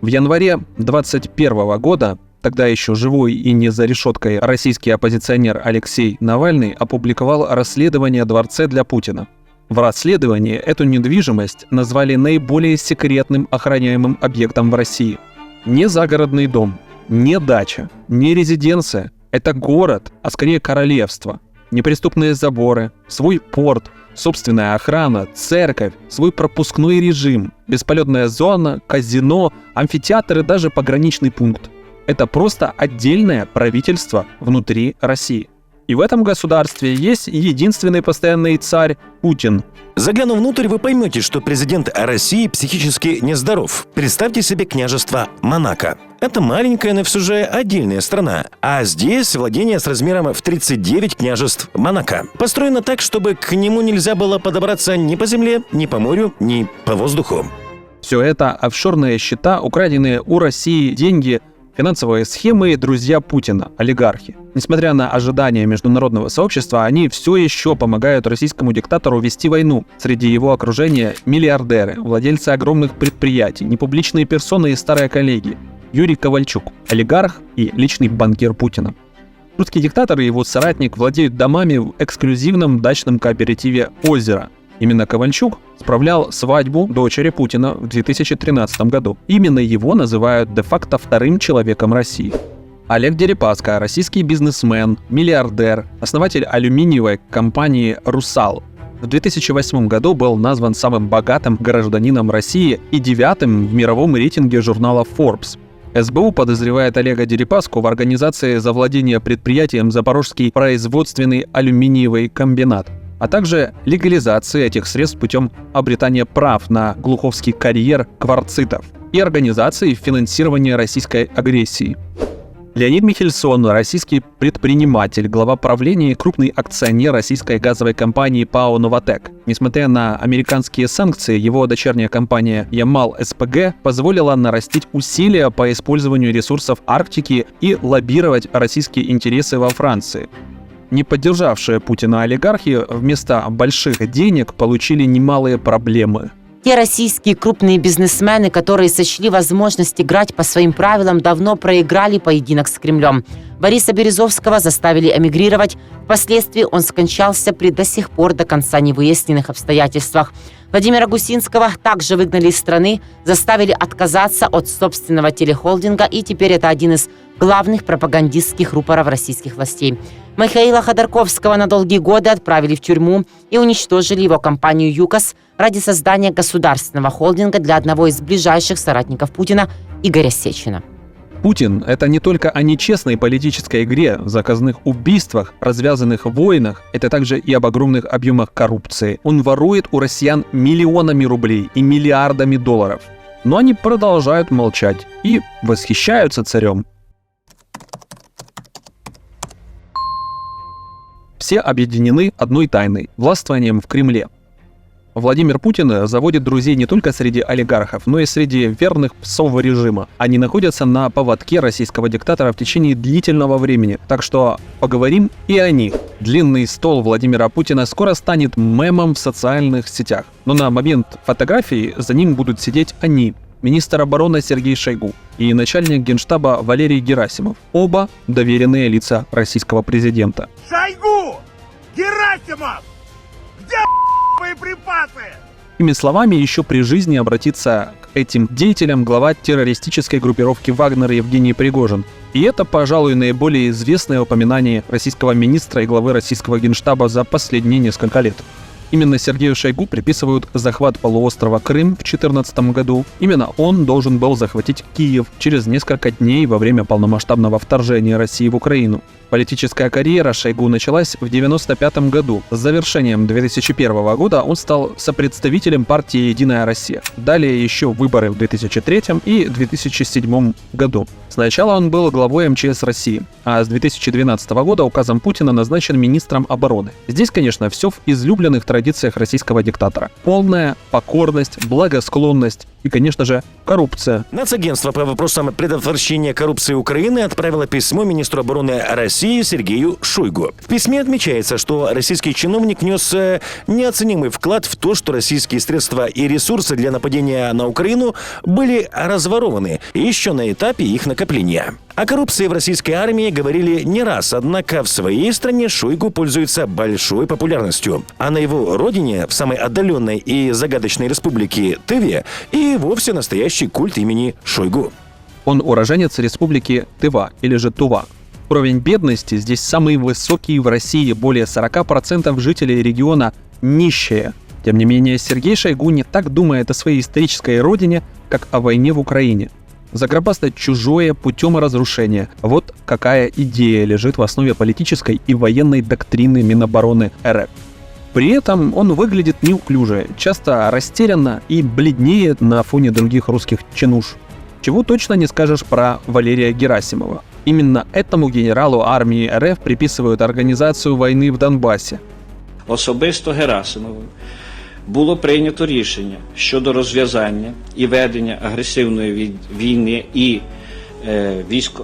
В январе 2021 года тогда еще живой и не за решеткой российский оппозиционер Алексей Навальный опубликовал расследование о дворце для Путина. В расследовании эту недвижимость назвали наиболее секретным охраняемым объектом в России. Не загородный дом, не дача, не резиденция. Это город, а скорее королевство. Неприступные заборы, свой порт, собственная охрана, церковь, свой пропускной режим, бесполетная зона, казино, амфитеатр и даже пограничный пункт. Это просто отдельное правительство внутри России. И в этом государстве есть единственный постоянный царь – Путин. Заглянув внутрь, вы поймете, что президент России психически нездоров. Представьте себе княжество Монако. Это маленькая, но все же отдельная страна. А здесь владение с размером в 39 княжеств Монако. Построено так, чтобы к нему нельзя было подобраться ни по земле, ни по морю, ни по воздуху. Все это офшорные счета, украденные у России деньги, финансовые схемы и друзья Путина, олигархи. Несмотря на ожидания международного сообщества, они все еще помогают российскому диктатору вести войну. Среди его окружения миллиардеры, владельцы огромных предприятий, непубличные персоны и старые коллеги. Юрий Ковальчук, олигарх и личный банкир Путина. Русский диктатор и его соратник владеют домами в эксклюзивном дачном кооперативе «Озеро». Именно Ковальчук справлял свадьбу дочери Путина в 2013 году. Именно его называют де-факто вторым человеком России. Олег Дерипаска, российский бизнесмен, миллиардер, основатель алюминиевой компании «Русал». В 2008 году был назван самым богатым гражданином России и 9-м в мировом рейтинге журнала Forbes. СБУ подозревает Олега Дерипаску в организации завладения предприятием «Запорожский производственный алюминиевый комбинат», а также легализации этих средств путем обретания прав на глуховский карьер кварцитов и организации финансирования российской агрессии. Леонид Михельсон, российский предприниматель, глава правления и крупный акционер российской газовой компании ПАО «Новатэк». Несмотря на американские санкции, его дочерняя компания Ямал-СПГ позволила нарастить усилия по использованию ресурсов Арктики и лоббировать российские интересы во Франции. Не поддержавшие Путина олигархи вместо больших денег получили немалые проблемы. Те российские крупные бизнесмены, которые сочли возможность играть по своим правилам, давно проиграли поединок с Кремлем. Бориса Березовского заставили эмигрировать. Впоследствии он скончался при до сих пор до конца невыясненных обстоятельствах. Владимира Гусинского также выгнали из страны, заставили отказаться от собственного телехолдинга, и теперь это один из главных пропагандистских рупоров российских властей. Михаила Ходорковского на долгие годы отправили в тюрьму и уничтожили его компанию «ЮКОС» ради создания государственного холдинга для одного из ближайших соратников Путина Игоря Сечина. Путин – это не только о нечестной политической игре, заказных убийствах, развязанных войнах, это также и об огромных объемах коррупции. Он ворует у россиян миллионами рублей и миллиардами долларов. Но они продолжают молчать и восхищаются царем. Все объединены одной тайной – властвованием в Кремле. Владимир Путин заводит друзей не только среди олигархов, но и среди верных псов режима. Они находятся на поводке российского диктатора в течение длительного времени, так что поговорим и о них. Длинный стол Владимира Путина скоро станет мемом в социальных сетях. Но на момент фотографии за ним будут сидеть они. Министр обороны Сергей Шойгу и начальник генштаба Валерий Герасимов. Оба доверенные лица российского президента. Шойгу! Герасимов! Где боеприпасы? Этими словами еще при жизни обратится к этим деятелям глава террористической группировки «Вагнер» Евгений Пригожин. И это, пожалуй, наиболее известное упоминание российского министра и главы российского генштаба за последние несколько лет. Именно Сергею Шойгу приписывают захват полуострова Крым в 2014 году. Именно он должен был захватить Киев через несколько дней во время полномасштабного вторжения России в Украину. Политическая карьера Шойгу началась в 1995 году. С завершением 2001 года он стал сопредставителем партии «Единая Россия». Далее еще выборы в 2003 и 2007 году. Сначала он был главой МЧС России, а с 2012 года указом Путина назначен министром обороны. Здесь, конечно, все в излюбленных традициях российского диктатора. Полная покорность, благосклонность и, конечно же, коррупция. Нацагентство по вопросам предотвращения коррупции Украины отправило письмо министру обороны России Сергею Шойгу. В письме отмечается, что российский чиновник внес неоценимый вклад в то, что российские средства и ресурсы для нападения на Украину были разворованы еще на этапе их накопления. О коррупции в российской армии говорили не раз, однако в своей стране Шойгу пользуется большой популярностью. А на его родине, в самой отдаленной и загадочной республике Тыве, и вовсе настоящий культ имени Шойгу. Он уроженец республики Тыва, или же Тува. Уровень бедности здесь самый высокий в России, более 40% жителей региона нищие. Тем не менее, Сергей Шойгу не так думает о своей исторической родине, как о войне в Украине. Загробастать чужое путем разрушения. Вот какая идея лежит в основе политической и военной доктрины Минобороны РФ. При этом он выглядит неуклюже, часто растерянно и бледнеет на фоне других русских чинуш. Чего точно не скажешь про Валерия Герасимова. Именно этому генералу армии РФ приписывают организацию войны в Донбасі. Особисто Герасимову було прийнято рішення щодо розв'язання і ведення агресивної війни і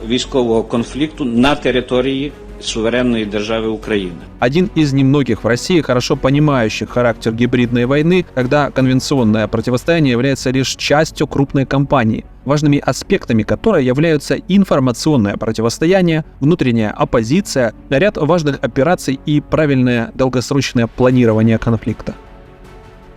військового конфлікту на території суверенной державы Украины. Один из немногих в России, хорошо понимающих характер гибридной войны, когда конвенционное противостояние является лишь частью крупной кампании, важными аспектами которой являются информационное противостояние, внутренняя оппозиция, ряд важных операций и правильное долгосрочное планирование конфликта.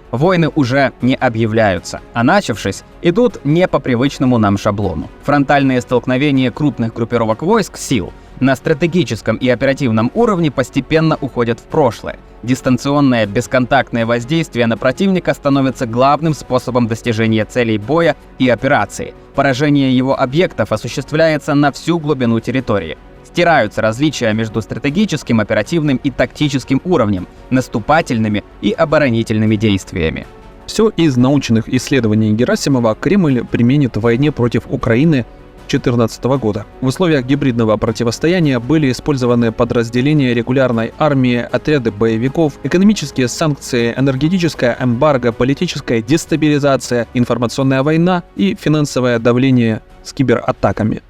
Войны уже не объявляются, а начавшись, идут не по привычному нам шаблону. Фронтальные столкновения крупных группировок войск, сил, на стратегическом и оперативном уровне постепенно уходят в прошлое. Дистанционное бесконтактное воздействие на противника становится главным способом достижения целей боя и операции. Поражение его объектов осуществляется на всю глубину территории. Стираются различия между стратегическим, оперативным и тактическим уровнем, наступательными и оборонительными действиями. Все из научных исследований Герасимова Кремль применит в войне против Украины 2014 года. В условиях гибридного противостояния были использованы подразделения регулярной армии, отряды боевиков, экономические санкции, энергетическая эмбарго, политическая дестабилизация, информационная война и финансовое давление с кибератаками.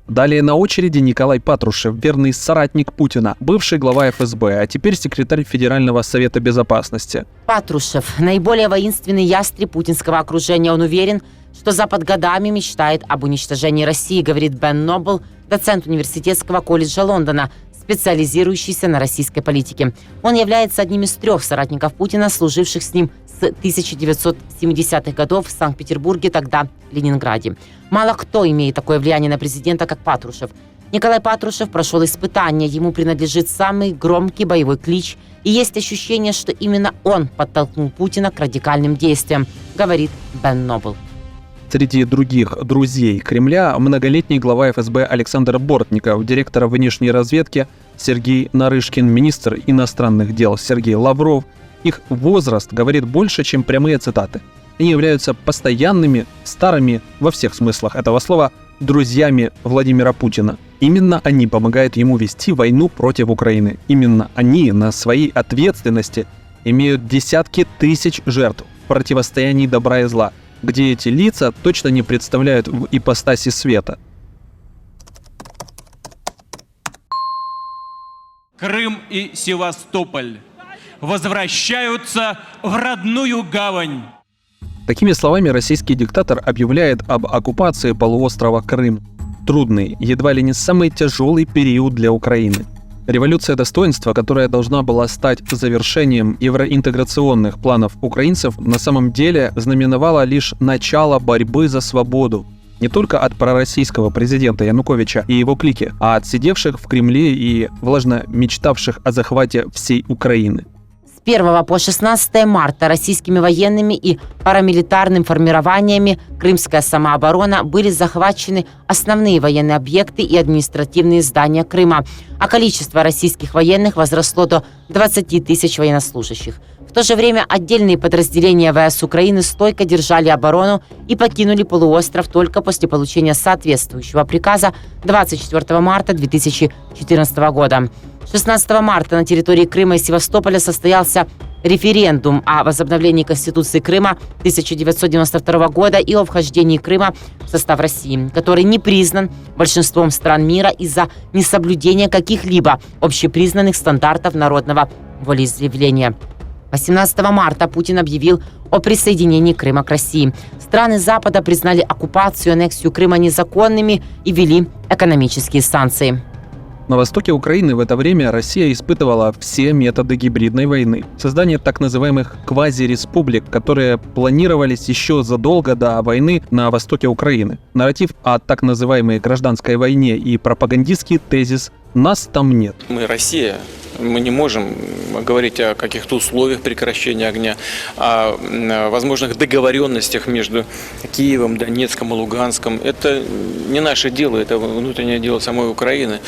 Далее на очереди Николай Патрушев, верный соратник Путина, бывший глава ФСБ, а теперь секретарь Федерального совета безопасности. Патрушев – наиболее воинственный ястреб путинского окружения. Он уверен, что Запад годами мечтает об уничтожении России, говорит Бен Нобл, доцент университетского колледжа Лондона, специализирующийся на российской политике. Он является одним из 3 соратников Путина, служивших с ним с 1970-х годов в Санкт-Петербурге, тогда Ленинграде. Мало кто имеет такое влияние на президента, как Патрушев. Николай Патрушев прошел испытания, ему принадлежит самый громкий боевой клич, и есть ощущение, что именно он подтолкнул Путина к радикальным действиям, говорит Бен Нобл. Среди других друзей Кремля многолетний глава ФСБ Александр Бортников, директор внешней разведки Сергей Нарышкин, министр иностранных дел Сергей Лавров. Их возраст говорит больше, чем прямые цитаты. Они являются постоянными, старыми во всех смыслах этого слова друзьями Владимира Путина. Именно они помогают ему вести войну против Украины. Именно они на своей ответственности имеют десятки тысяч жертв в противостоянии добра и зла, где эти лица точно не представляют в ипостаси света. Крым и Севастополь возвращаются в родную гавань. Такими словами российский диктатор объявляет об оккупации полуострова Крым. Трудный, едва ли не самый тяжелый период для Украины. Революция достоинства, которая должна была стать завершением евроинтеграционных планов украинцев, на самом деле знаменовала лишь начало борьбы за свободу. Не только от пророссийского президента Януковича и его клики, а от сидевших в Кремле и влажно мечтавших о захвате всей Украины. С 1 по 16 марта российскими военными и парамилитарным формированиями Крымская самооборона были захвачены основные военные объекты и административные здания Крыма, а количество российских военных возросло до 20 тысяч военнослужащих. В то же время отдельные подразделения ВС Украины стойко держали оборону и покинули полуостров только после получения соответствующего приказа 24 марта 2014 года. 16 марта на территории Крыма и Севастополя состоялся референдум о возобновлении Конституции Крыма 1992 года и о вхождении Крыма в состав России, который не признан большинством стран мира из-за несоблюдения каких-либо общепризнанных стандартов народного волеизъявления. 18 марта Путин объявил о присоединении Крыма к России. Страны Запада признали оккупацию и аннексию Крыма незаконными и ввели экономические санкции. На востоке Украины в это время Россия испытывала все методы гибридной войны. Создание так называемых квазиреспублик, которые планировались еще задолго до войны на востоке Украины. Нарратив о так называемой гражданской войне и пропагандистский тезис «нас там нет». Мы Россия. Мы не можем говорить о каких-то условиях прекращения огня, о возможных договоренностях между Киевом, Донецком и Луганском. Это не наше дело, это внутреннее дело самой Украины.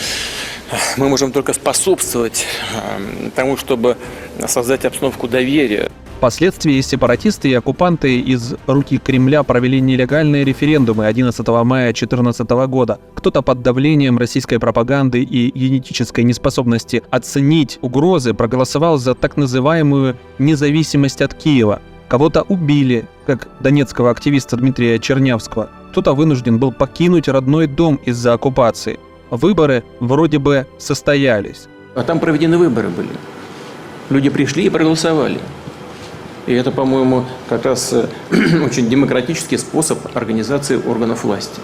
Мы можем только способствовать тому, чтобы создать обстановку доверия. Впоследствии сепаратисты и оккупанты из руки Кремля провели нелегальные референдумы 11 мая 2014 года. Кто-то под давлением российской пропаганды и генетической неспособности оценить угрозы проголосовал за так называемую независимость от Киева. Кого-то убили, как донецкого активиста Дмитрия Чернявского. Кто-то вынужден был покинуть родной дом из-за оккупации. Выборы вроде бы состоялись. А там проведены выборы были. Люди пришли и проголосовали. И это, по-моему, как раз очень демократический способ организации органов власти.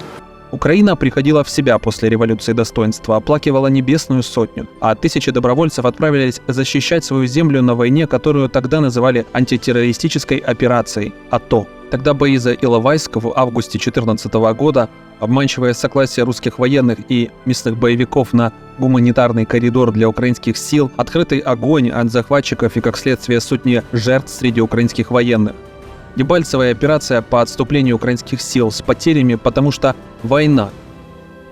Украина приходила в себя после революции достоинства, оплакивала Небесную сотню, а тысячи добровольцев отправились защищать свою землю на войне, которую тогда называли антитеррористической операцией АТО. Тогда бои за Иловайск в августе 2014 года, обманчивое согласие русских военных и местных боевиков на гуманитарный коридор для украинских сил, открытый огонь от захватчиков и, как следствие, сотни жертв среди украинских военных. Дебальцевая операция по отступлению украинских сил с потерями, потому что война.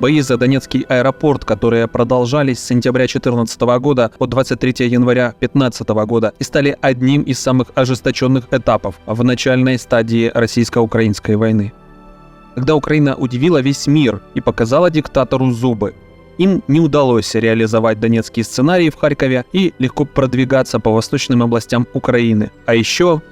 Бои за Донецкий аэропорт, которые продолжались с сентября 2014 года по 23 января 2015 года и стали одним из самых ожесточенных этапов в начальной стадии российско-украинской войны. Когда Украина удивила весь мир и показала диктатору зубы, им не удалось реализовать донецкий сценарий в Харькове и легко продвигаться по восточным областям Украины. А еще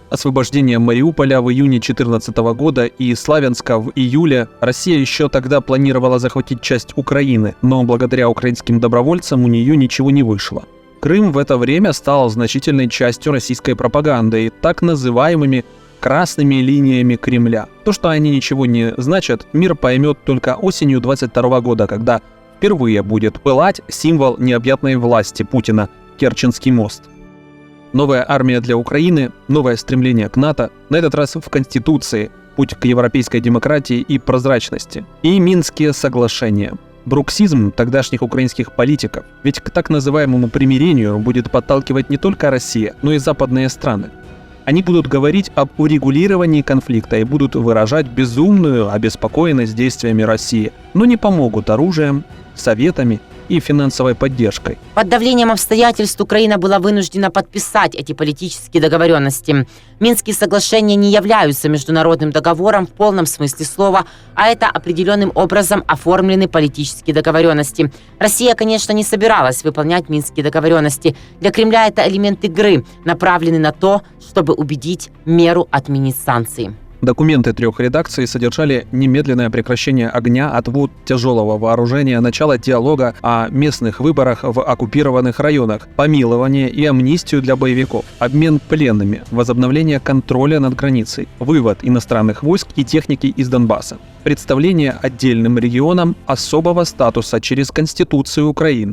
освобождение Мариуполя в июне 2014 года и Славянска в июле. Россия еще тогда планировала захватить часть Украины, но благодаря украинским добровольцам у нее ничего не вышло. Крым в это время стал значительной частью российской пропаганды и так называемыми красными линиями Кремля. То, что они ничего не значат, мир поймет только осенью 2022 года, когда впервые будет пылать символ необъятной власти Путина – Керченский мост. Новая армия для Украины, новое стремление к НАТО, на этот раз в Конституции, путь к европейской демократии и прозрачности. И Минские соглашения. Бруксизм тогдашних украинских политиков. Ведь к так называемому примирению будет подталкивать не только Россия, но и западные страны. Они будут говорить об урегулировании конфликта и будут выражать безумную обеспокоенность действиями России, но не помогут оружием, советами и финансовой поддержкой. Под давлением обстоятельств Украина была вынуждена подписать эти политические договоренности. Минские соглашения не являются международным договором в полном смысле слова, а это определенным образом оформлены политические договоренности. Россия, конечно, не собиралась выполнять Минские договоренности. Для Кремля это элемент игры, направленный на то, чтобы убедить меру отменить санкции. Документы 3 редакций содержали немедленное прекращение огня, отвод тяжелого вооружения, начало диалога о местных выборах в оккупированных районах, помилование и амнистию для боевиков, обмен пленными, возобновление контроля над границей, вывод иностранных войск и техники из Донбасса, представление отдельным регионам особого статуса через Конституцию Украины.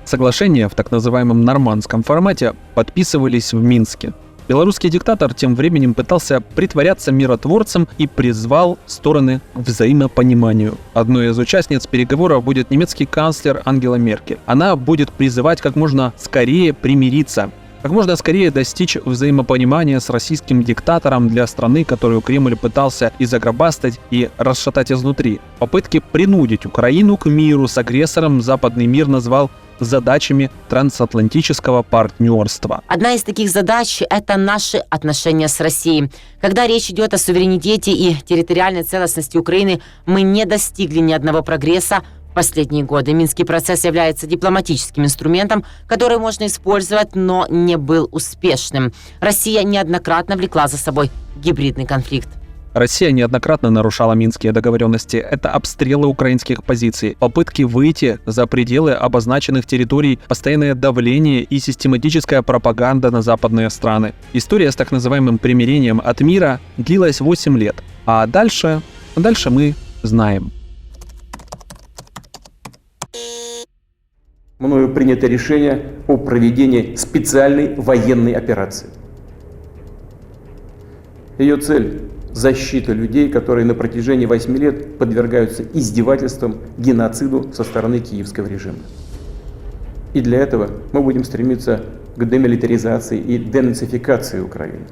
Соглашения в так называемом нормандском формате подписывались в Минске. Белорусский диктатор тем временем пытался притворяться миротворцем и призвал стороны к взаимопониманию. Одной из участниц переговоров будет немецкий канцлер Ангела Меркель. Она будет призывать как можно скорее примириться, Как можно скорее достичь взаимопонимания с российским диктатором для страны, которую Кремль пытался и загробастать, и расшатать изнутри. Попытки принудить Украину к миру с агрессором западный мир назвал задачами трансатлантического партнерства. Одна из таких задач – это наши отношения с Россией. Когда речь идет о суверенитете и территориальной целостности Украины, мы не достигли ни одного прогресса в последние годы. Минский процесс является дипломатическим инструментом, который можно использовать, но не был успешным. Россия неоднократно влекла за собой гибридный конфликт. Россия неоднократно нарушала минские договоренности. Это обстрелы украинских позиций, попытки выйти за пределы обозначенных территорий, постоянное давление и систематическая пропаганда на западные страны. История с так называемым примирением от мира длилась 8 лет. А дальше мы знаем. Мною принято решение о проведении специальной военной операции. Ее цель – защита людей, которые на протяжении 8 лет подвергаются издевательствам, геноциду со стороны киевского режима. И для этого мы будем стремиться к демилитаризации и денацификации Украины. –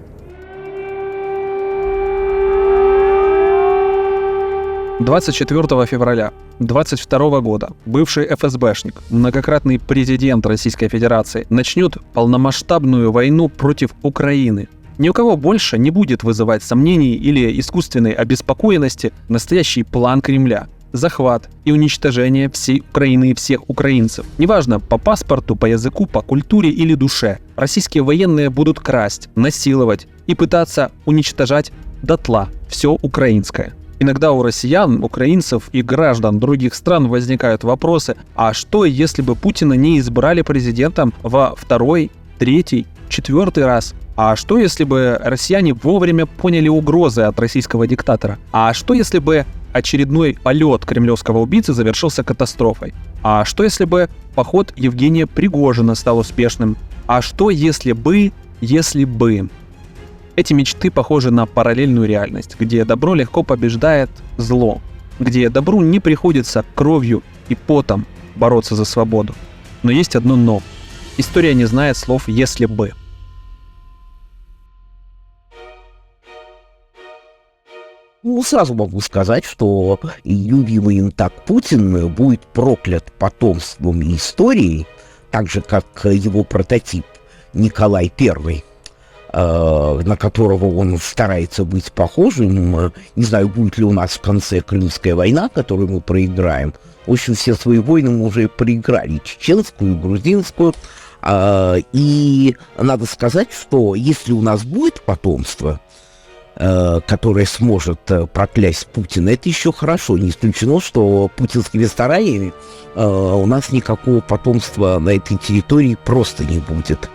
24 февраля 2022 года бывший ФСБшник, многократный президент Российской Федерации, начнет полномасштабную войну против Украины. Ни у кого больше не будет вызывать сомнений или искусственной обеспокоенности настоящий план Кремля – захват и уничтожение всей Украины и всех украинцев. Неважно, по паспорту, по языку, по культуре или душе. Российские военные будут красть, насиловать и пытаться уничтожать дотла все украинское. Иногда у россиян, украинцев и граждан других стран возникают вопросы: а что, если бы Путина не избрали президентом во второй, третий, четвертый раз? А что, если бы россияне вовремя поняли угрозы от российского диктатора? А что, если бы очередной полет кремлевского убийцы завершился катастрофой? А что, если бы поход Евгения Пригожина стал успешным? А что, если бы... Эти мечты похожи на параллельную реальность, где добро легко побеждает зло, где добру не приходится кровью и потом бороться за свободу. Но есть одно «но». История не знает слов «если бы». Ну, сразу могу сказать, что любимый им так Путин будет проклят потомством и историей, так же, как его прототип Николай I, на которого он старается быть похожим. Не знаю, будет ли у нас в конце Крымская война, которую мы проиграем. В общем, все свои войны мы уже проиграли. Чеченскую, грузинскую. И надо сказать, что если у нас будет потомство, которое сможет проклясть Путина, это еще хорошо. Не исключено, что путинскими стараниями у нас никакого потомства на этой территории просто не будет.